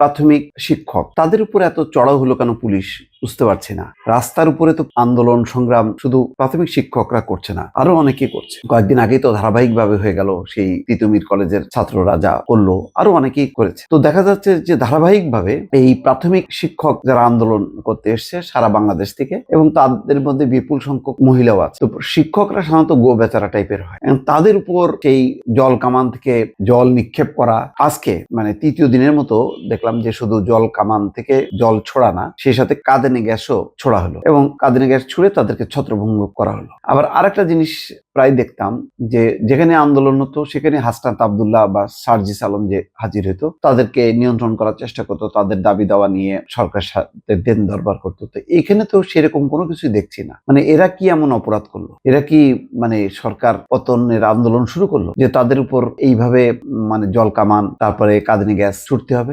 প্রাথমিক শিক্ষক, তাদের উপর এত চড়াও হলো কেন পুলিশ? বুঝতে পারছি না। রাস্তার উপরে তো আন্দোলন সংগ্রাম শুধু প্রাথমিক শিক্ষকরা করছে না, আরো অনেকে করছে। কয়েকদিন আগেই তো ধারাবাহিকভাবে হয়ে গেল, সেই তিতুমির কলেজের ছাত্ররা যা করলো, আরো অনেকেই করেছে। তো দেখা যাচ্ছে যে ধারাবাহিকভাবে এই প্রাথমিক শিক্ষক যারা আন্দোলন করতে এসছে সারা বাংলাদেশ থেকে, এবং তাদের মধ্যে বিপুল সংখ্যক মহিলাও আছে। তো শিক্ষকরা সাধারণত গো বেচারা টাইপের হয়, এবং তাদের উপর সেই জল কামান থেকে জল নিক্ষেপ করা, আজকে মানে তৃতীয় দিনের মতো দেখলাম যে শুধু জল কামান থেকে জল ছোড়া না, সেই সাথে কাঁদানে গ্যাসও ছোড়া হলো, এবং কাঁদানে গ্যাস ছুড়ে তাদেরকে ছত্রভঙ্গ করা হলো। আবার আরেকটা জিনিস প্রায় দেখতাম যে যেখানে আন্দোলন হতো সেখানে হাসনাত আব্দুল্লাহ বা সার্জিস আলম যে হাজির হতো, তাদেরকে নিয়ন্ত্রণ করার চেষ্টা করতো, তাদের দাবি দাওয়া নিয়ে সরকার সাথে দেন দরবার করতো। তো এখানে তো সেরকম কোনো কিছুই দেখছি না। মানে এরা কি এমন অপরাধ করলো? এরা কি মানে সরকার পতনের আন্দোলন শুরু করলো যে তাদের উপর এইভাবে মানে জল কামান তারপরে কাঁদানে গ্যাস ছুটতে হবে?